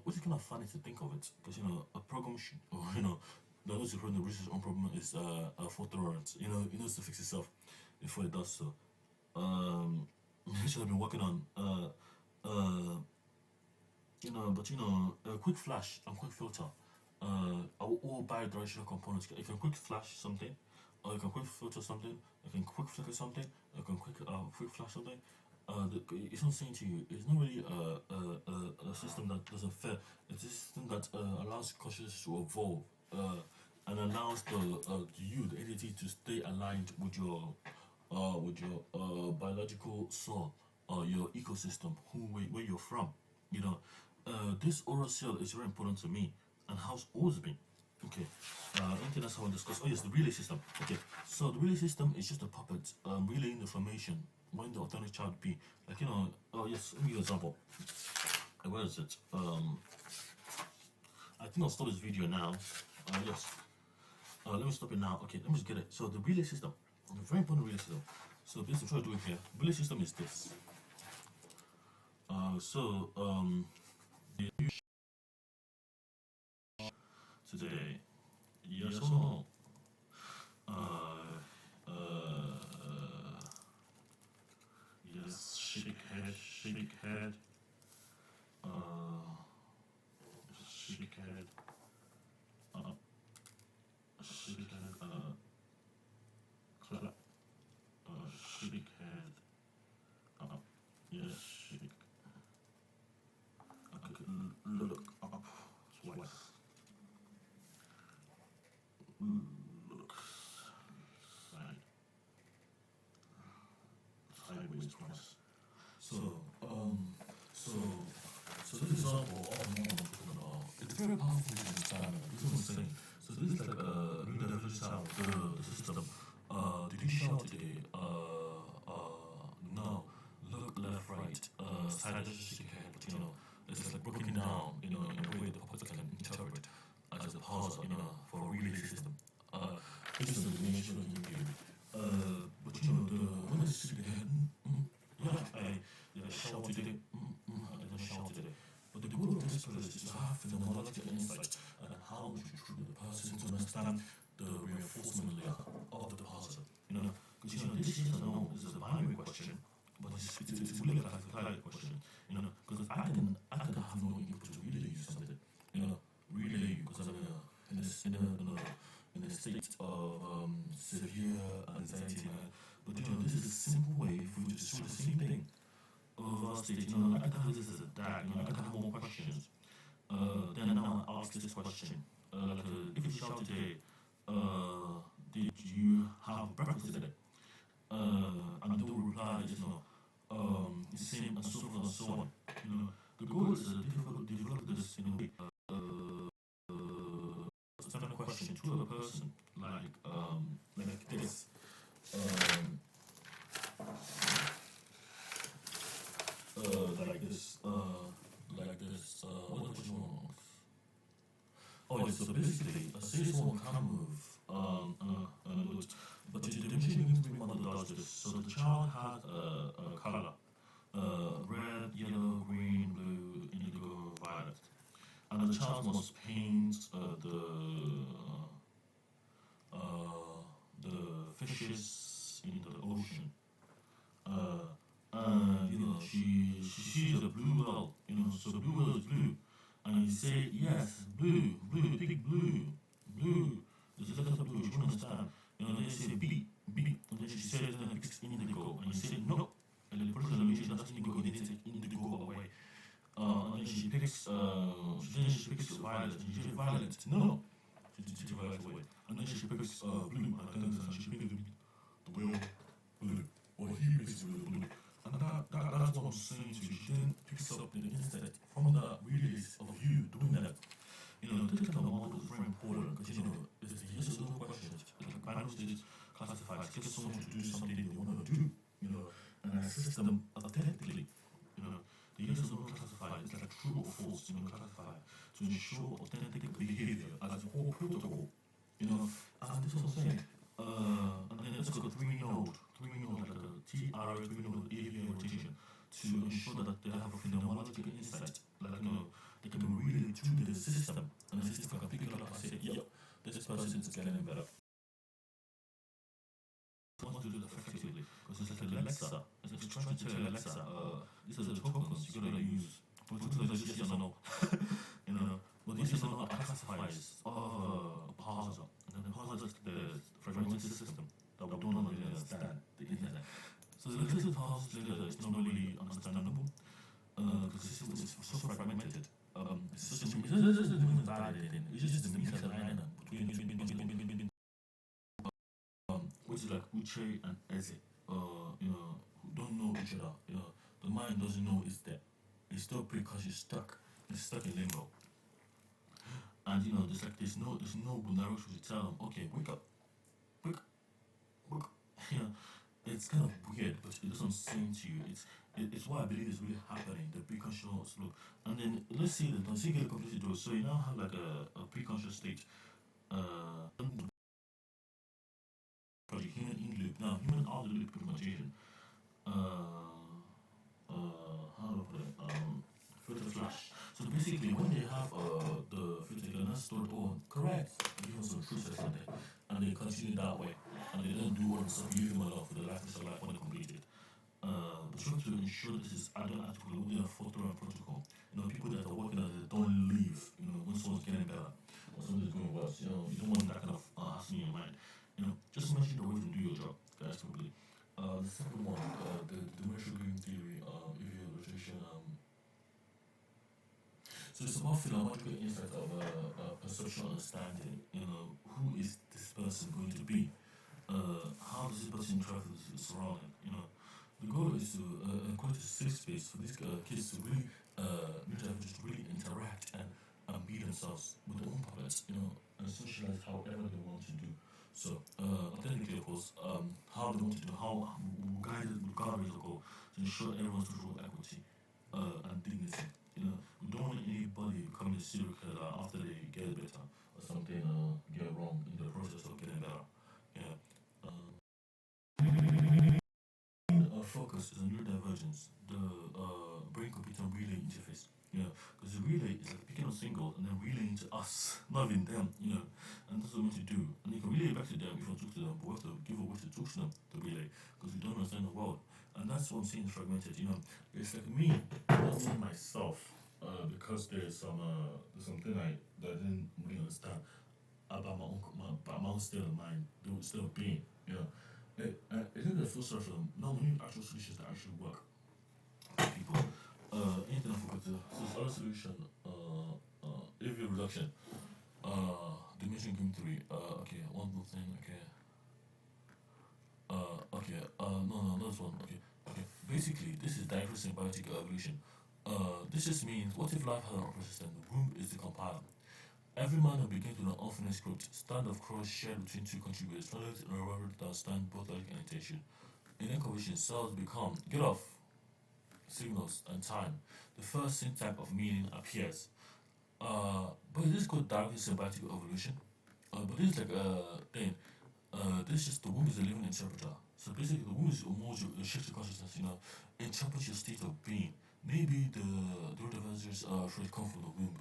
Which is kind of funny to think of it, because a program should, or those who the reduce its own problem is fault tolerance. It knows to fix itself before it does so. Which I've been working on. But a quick flash and quick filter. All bi-directional components. You can quick flash something, or you can quick filter something. You can quick flicker something. You can quick flash something. It's not saying to you. It's not really a system that doesn't fit. It's a system that allows consciousness to evolve and allows the entity, to stay aligned with your biological soul, your ecosystem, where you're from. This oral cell is very important to me, and how's always been. Okay. Anything else I want to discuss? Oh yes, the relay system. Okay. So the relay system is just a puppet relaying information when the authentic child be. Oh yes, let me give you an example. Where is it? I think I'll stop this video now. Yes. Let me stop it now. Okay, let me just get it. So the relay system, a very important relay system. So this I'm trying to do it here. Relay system is this. Today, yes or no? Yes, shake head, shake head, shake head, shake head, clap, shake head, yes, shake. Okay, look up twice. Look side, sideways twice. So this example of the one I'm talking about, it's very powerful in time. This is what I'm saying. So this is like sound, the system. Did you shout today? No. Look left, right. Side just shake your head, but it's like broken down, in a way the puppet can interpret as a puzzle, for a relay system. This is the definition of game. But when I shake the head, I shout today. I didn't shout today. But the goal of this process is to have phenomenological insight and how to treat the person to understand the reinforcement layer of the puzzle. Because this yes or no is a binary question, but it's really like a clarified question. Because I can have no input to relay you something. Relay you because I'm in a state of severe anxiety. But this is a simple way for you to show the same thing. Over stage, I can have this as a DAG, I can have more questions. Then now I ask this question. If you shout today, did you have breakfast today? And they will reply, the same, and so forth and so on. The goal is to develop this in a way certain question to a person, like this. Um, what the question was? Oh, yeah, so basically, say someone can move, but the dimension needs to be mother does this. So the child had a color, red, yellow, green, blue, indigo, violet, and the child must paint the fishes in the ocean. And she sees a blue whale, so blue whale is blue, and you say yes, blue, blue, pick blue, blue. There's a letter blue. She won't understand. Then you say B, B, and then she says then it picks indigo, and you say no. And the person mentions that's indigo, they take indigo away. And then she picks violet, and she says violet, no. She takes violet away, and then she picks blue, and she picks the whale blue. Well, he picks the whale blue. And that's what I'm saying to you. She then picks up the instant from the release of you doing that. This kind of model is very important because, it's the yes or no questions. Like binary states classifies, get someone to do something they want to do, and assist them authentically. The yes or no classifier is like true or false, classifier to ensure authentic behavior as a whole protocol. And this is what I'm saying. And then let's go three node, like a TR, three node AVA rotation to ensure that they have a phenomenological insight. They can be really to the system, and the system can pick it up and say, yep, this person is getting better. I want to do that effectively because it's like Alexa. It's trying to tell Alexa, these are the tokens you're gonna use. But it's yes or no. But this is not classifies parser, and then the parser is the fragmented system that we don't really understand the internet. So the little parser is not really understandable because the system is so fragmented. The system is just validating. It's just the misalignment between which is like Uche and Eze, who don't know each other. The mind doesn't know it's there. It's still because it's stuck. It's stuck in limbo. And there's no good narration to tell them, okay, wake up, wake, wake. It's kind of weird, but it doesn't seem to you. It's what I believe is really happening. The preconscious look, and then let's see the get completely do. So you now have like a preconscious state. Project human in loop. Now human out the loop implementation. How do I put it? Filter flash. So basically, when they have the filter, they're not stored on correct. They give them some process on there, and they continue that way, and they don't do all the stuff you leave them alone for the life of life when they complete it. But you have to ensure this is added article within a photo and protocol. People that are working on it don't leave. When someone's getting better, or something's going worse. You don't want that kind of hassle in your mind. Just mention the way to do your job, guys. Quickly. The second one, the dimensional game theory, evaluation. So it's about phenomenological insight of perceptual understanding. Who is this person going to be? How does this person interact with his surrounding? The goal is to create a safe space for these kids to really, just really interact and be themselves with their own puppets, and socialize however they want to do. So, technically, of course, how they want to do, how guided with guardrails to go to ensure everyone's social equity and dignity. We don't want anybody becoming a serial killer after they get better or something get wrong in the process of getting better. Yeah. Focus is on neurodivergence, the brain-computer relay interface. Because the relay is like picking a single and then relaying to us, not even them. And that's what we need to do. And you can relay it back to them if you want to talk to them, but we have to give a way to talk to them to relay because we don't understand the world. And that's what I'm saying is fragmented. It's like me, not me myself, because there's something that I didn't really understand about my own state of mind, the state of being. I think the first sort of not many actual solutions that actually work for people. Anything I forgot to. So it's other solution, AV reduction, dimension game theory. Okay, one more thing. Okay. No, that's one. Okay. Basically, this is diverse symbiotic evolution. This just means, what if life had a upper system? The womb is the compiler. Every man who begins with an unfinished script, stand of cross shared between two contributors, translated in a word that stand both logic and intention. In incompletion, cells become get off signals and time. The first syntax of meaning appears. But this is called directly symbiotic evolution. But this is like a thing. This is just the womb is a living interpreter. So basically, the womb is a module, a shift of consciousness. Interpret your state of being. Maybe the root of answers should come from the womb.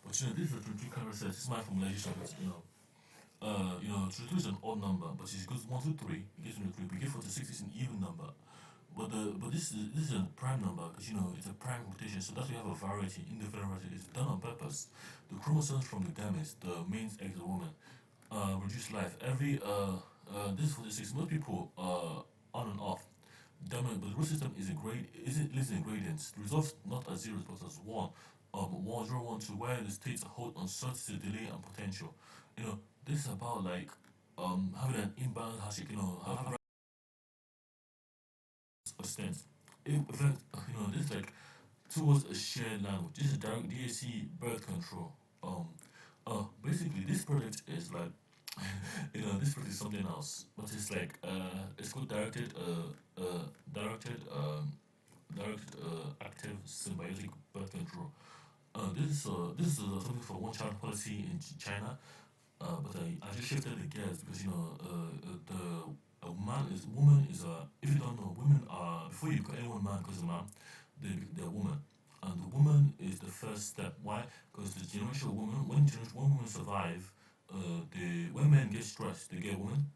But this is a 23 character set. This is my formulation of it. You know, 22 is an odd number, but it goes 1 to 3. It gets 3. We get 46 is an even number. But this is a prime number because it's a prime computation, so that we have a variety. In the variety is done on purpose. The chromosomes from the gametes, the main egg of the woman, reduce life. This is 46. Most people on and off. Dominant, but the root system is a grade. Isn't lists in gradients. The results not as zeros but as one. 1 0 1 2, where the states hold uncertainty, delay, and potential. This is about like having an imbalanced handshake. Having extent. In fact, this is like towards a shared language. This is direct DAC birth control. Basically, this project is like, this project is something else, but it's like, it's called directed active symbiotic birth control. This is something for one child policy in China. But I just shifted the gears because the woman is a, if you don't know, women are, before you call anyone man because a man, they're woman, and the woman is the first step. Why? Because the generational woman, when women survive, when men get stressed they get women.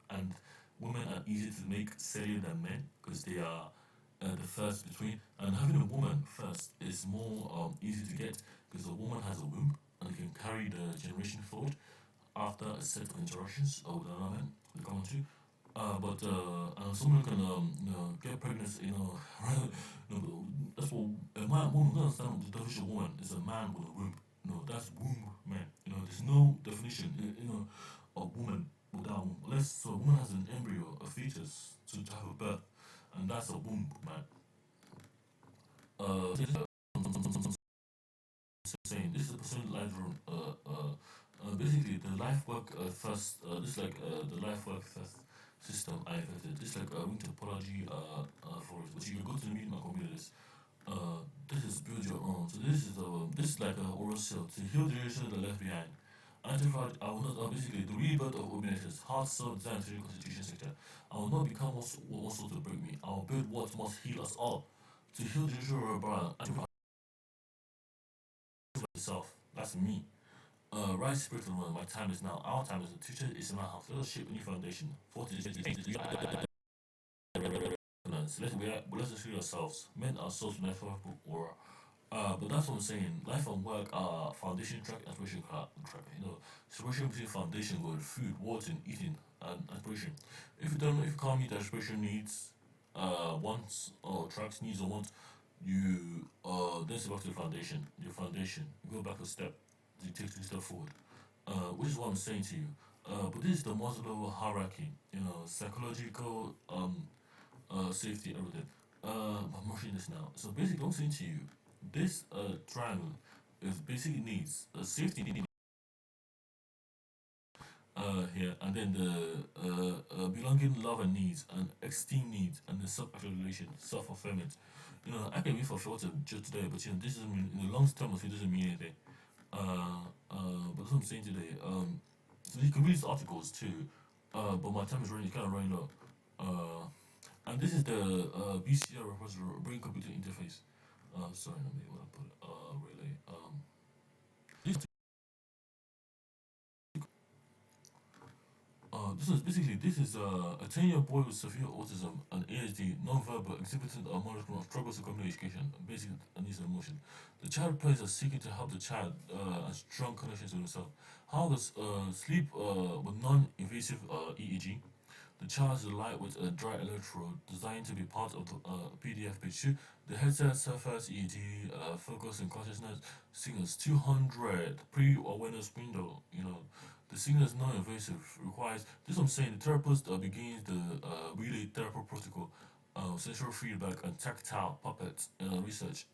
And women are easy to make steadier than men because they are the first between, and having a woman first is more easy to get because a woman has a womb and can carry the generation forward after a set of interactions with another man they come to. And someone can get pregnant. That's what a man woman don't understand. What the definition of woman is a man with a womb. That's womb man. There's no definition. Of woman without womb. Unless so a woman has an embryo, a fetus to have a birth, and that's a womb man. Saying this is a percent life run. Basically the life work first. This is like the life work first system I invented. This is like a topology for it, but you can go to the medium and copy this. This is build your own. So this is like a oral cell to heal the generation that left behind. Antified, I will not basically the rebirth of organizations, hard cell design to the constitution sector. I will not become what wants to break me. I will build what must heal us all. To heal the generation of itself. That's me. Right spirit of the world, my time is now. Our time is the future is in my house. Let us shape a new foundation. Let's just free ourselves. Men ourselves with metaphorical aura. But that's what I'm saying. Life and work are foundation track, aspiration track. Separation between foundation with food, water, eating, and aspiration. If you don't know, if you can't meet the aspiration needs, wants or tracks needs or wants, you then step back to the foundation. Your foundation. You go back a step. You take 2 steps forward. Which is what I'm saying to you. But this is the Maslow hierarchy. Psychological safety, everything. I'm rushing this now. So basically, I'm saying to you, this triangle is basically needs a safety need here, and then the belonging, love, and needs, and esteem needs, and the self-actualization, self-fulfillment. I can be fulfilled just today, but this doesn't mean in the long term. It doesn't mean anything. But that's what I'm saying today. So you can read these articles too. But my time is running, kind of running low. And this is the BCR repository, brain computer interface. Sorry, let me want to put relay. This this is a 10-year boy with severe autism and ASD, non-verbal, exhibiting a monitoring of struggles to community education, basic needs and emotion. The child plays as seeking to help the child and strong connections with himself. How does sleep with non-invasive EEG? The child is light with a dry electrode designed to be part of the PDF page 2. The headset surface EEG focus and consciousness signals 200 pre-awareness window. The signal is non-invasive. Requires this. I'm saying the therapist begins the relay therapy protocol, sensory feedback and tactile puppet research.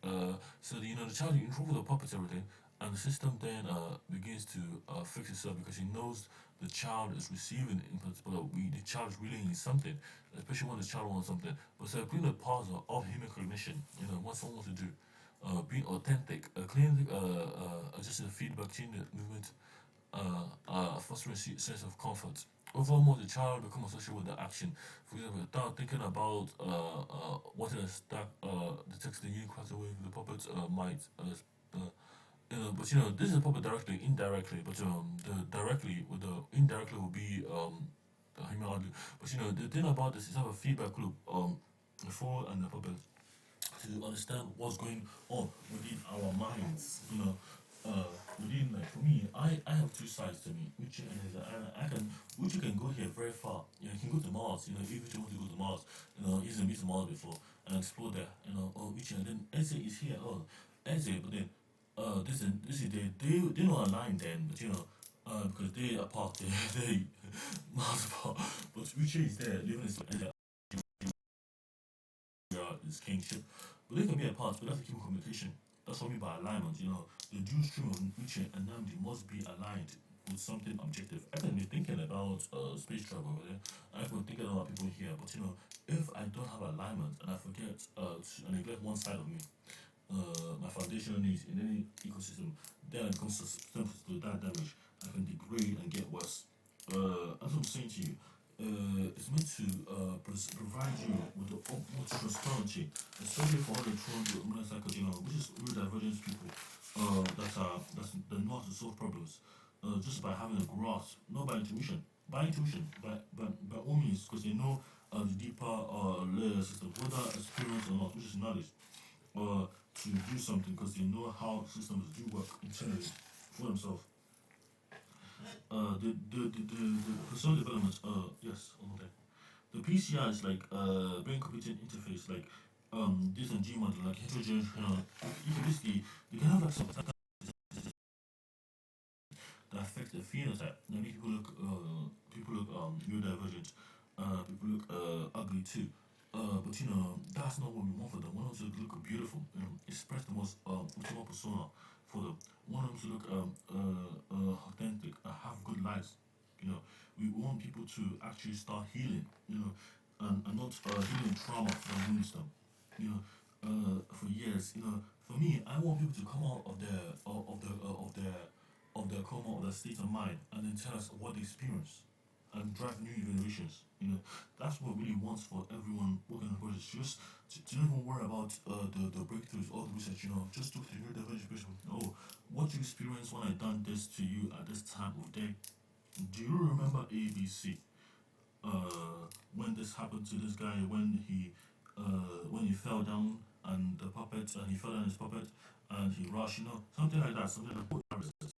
So the child you intro with the puppet everything, and the system then begins to fix itself because it knows the child is receiving input, but the child is relaying something, especially when the child wants something. But so being a part of human cognition, what someone wants to do, being authentic, clearly, just a feedback chain movement, fostering a sense of comfort. Overall, the child becomes associated with the action. For example, without thinking about wanting to stack the text in unique away, the puppet might but this is probably directly, indirectly, but the directly with the indirectly will be the human audio. But the thing about this is have a feedback loop before and the puppet to understand what's going on within our minds. Within like for me, I have two sides to me. Uchi and his, I can Uchi can go here very far. He can go to Mars. If Uchi wants to go to Mars, he's been to Mars before and explore there. Uchi and then Eze is here. Oh, Eze, but then this is they don't align then, but because they are apart, they miles apart. But Uchi is there living his kingship. But they can be apart, but that's a human communication. That's what I mean by alignment. The dual stream of Uche and Namdi must be aligned with something objective. I can be thinking about space travel over there. I can be thinking about people here, but if I don't have alignment and I forget to neglect one side of me, my foundational needs in any ecosystem, then it comes to that damage. I can degrade and get worse. As I'm saying to you, it's meant to provide you with the utmost transparency, especially for all the motorcycle, which is neurodivergent people that know how to solve problems just by having a grasp, not by intuition. By all means, because they know the deeper layer system, whether experience or not, which is knowledge, to do something because they know how systems do work internally for themselves. The personal development, yes, all that. The PCI is like brain computing interface, like this and G model, like heterogeneous. You can basically you can have like some that affect the phenotype. Maybe people look neurodivergent, people look ugly too. But that's not what we want for them. We want them to look beautiful, express the most ultimate persona for them. We want them to look authentic, have good lives. You know, we want people to actually start healing. And not healing trauma from wounds them. For years. For me, I want people to come out of their coma, of their state of mind, and then tell us what they experience and drive new innovations. That's what really wants for everyone working on projects. Just to not even worry about the breakthroughs, all the research. Just to the neurodivergent. Oh, what you experienced when I done this to you at this time of day. Do you remember ABC? When this happened to this guy, when he fell down and the puppet, and he fell down his puppet and he rushed, something like that, something like that.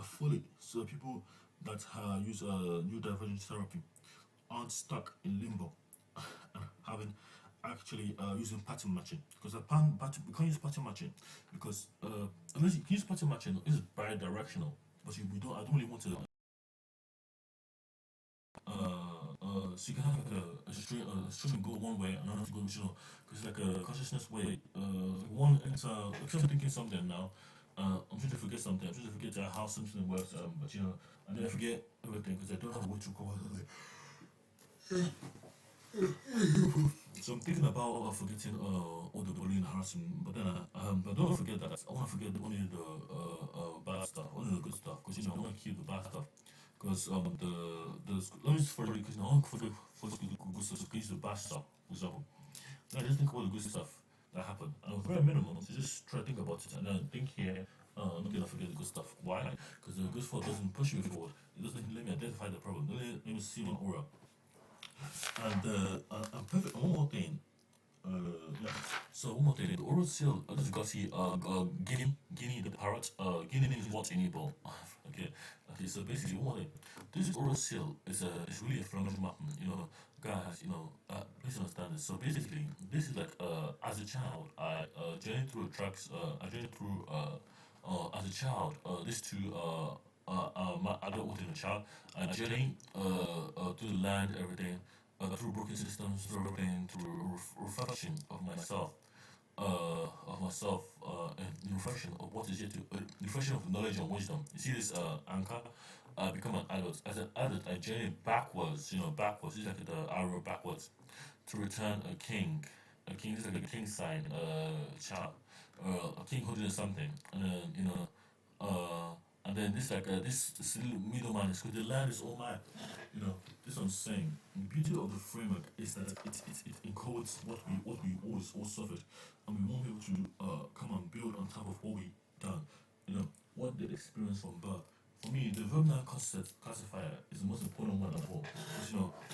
Fully. So people that use new divergence therapy aren't stuck in limbo and having actually using pattern matching because we can't use pattern matching because unless you can use pattern matching, it's bi-directional. But we don't. I don't really want to. So you can have like a stream go one way and another to go, because like a consciousness way. One enter. Like I'm thinking something now. I'm trying to forget something. I'm trying to forget how something works. But and then I forget everything because I don't have a way to cover it. So I'm thinking about forgetting all the bullying and harassment, but then but don't forget that I want to forget only the bad stuff, only the good stuff, because I want to keep the bad stuff. Because let me just for because I want for the good stuff, because the bad stuff, for example. Now just think about the good stuff that happened. And very minimum, so just try to think about it and then think here. I'm not gonna forget the good stuff. Why? Because the good stuff doesn't push me forward. It doesn't let me identify the problem. Let me see one aura. And perfect. One more thing. Yeah. So one more thing. The oral seal. I just got to see. Guinea the parrot. Guinea means what enable. Okay. Okay. So basically, one more thing. This oral seal is really a phenomenal map. Guys. Please understand this. So basically, this is like as a child, I journeyed through tracks. I journeyed through as a child. These two my adult within a child. I journey through the land, everything through broken systems, through everything, through reflection of myself, the reflection of what is yet to reflection of knowledge and wisdom. You see this anchor become an adult. As an adult, I journey backwards, backwards. It's like the arrow backwards to return a king. A king is like a king sign, child, a king holding something, and then and then this like this little middleman is because the land is all mine. This I'm saying. The beauty of the framework is that it encodes what we always all suffered, and we want people to come and build on top of what we done. What they experience from birth. For me, the verb noun concept classifier is the most important one of all.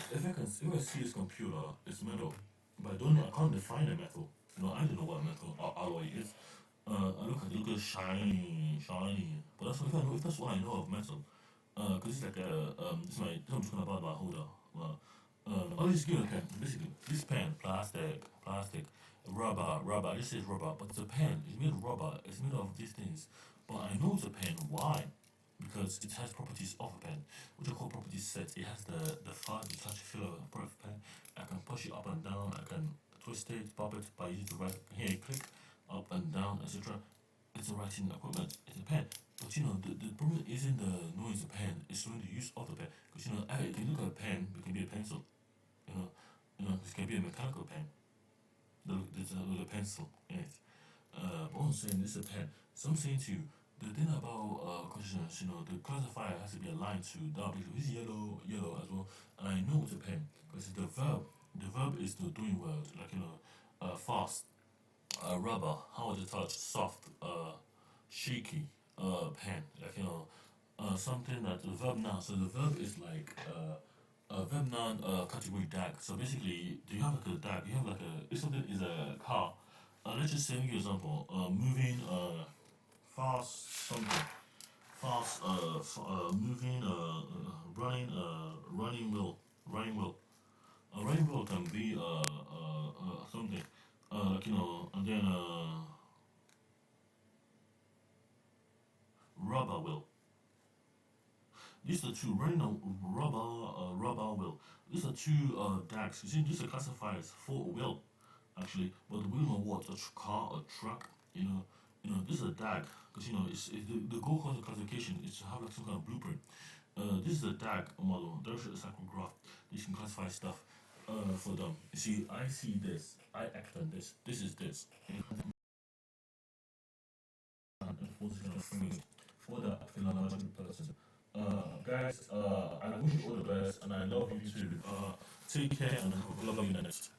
Because if I see this computer, it's metal, but I can't define a metal. I don't know what a metal alloy is. I look at shiny, shiny. But if that's what I know of metal, because it's like this I'm talking about my holder. I'll just give you a pen. Basically, this pen, plastic, rubber. This is rubber, but it's a pen. It's made of rubber. It's made of these things. But I know it's a pen. Why? Because it has properties of a pen, which are called property sets. It has the fast touch feel of a breath pen. I can push it up and down. I can twist it, pop it by using the right. Here, click up and down, etc. It's a writing equipment. It's a pen. But the problem isn't the knowing the pen. It's knowing the use of the pen. Because if you look at a pen, it can be a pencil. This can be a mechanical pen. There's a pencil in it. But I'm saying this is a pen. So I'm saying to you, the thing about consciousness, the classifier has to be aligned to that. It's yellow as well. And I know it's a pen because the verb. The verb is the doing word, like fast, rubber, hard to touch, soft, shaky, pen, like something that the verb noun. So the verb is like verb noun category DAG. So basically, do you have like a DAG? You have like if something is a car. Let's just say, give you an example. Moving fast something. Fast moving running wheel. A running wheel can be something and then rubber wheel. These are two running a rubber wheel. These are two DAGs. You see, these are classifiers for a wheel actually, but the wheel of what? A car, a truck. This is a DAG because it's the goal of the classification is to have like some kind of blueprint. This is a DAG model. There's a cycle graph. You can classify stuff for them. You see, I see this. I act on this. This is this. And for the phenomenological person. Guys, I wish you all the best, and I love you too. Take care and have a lovely night.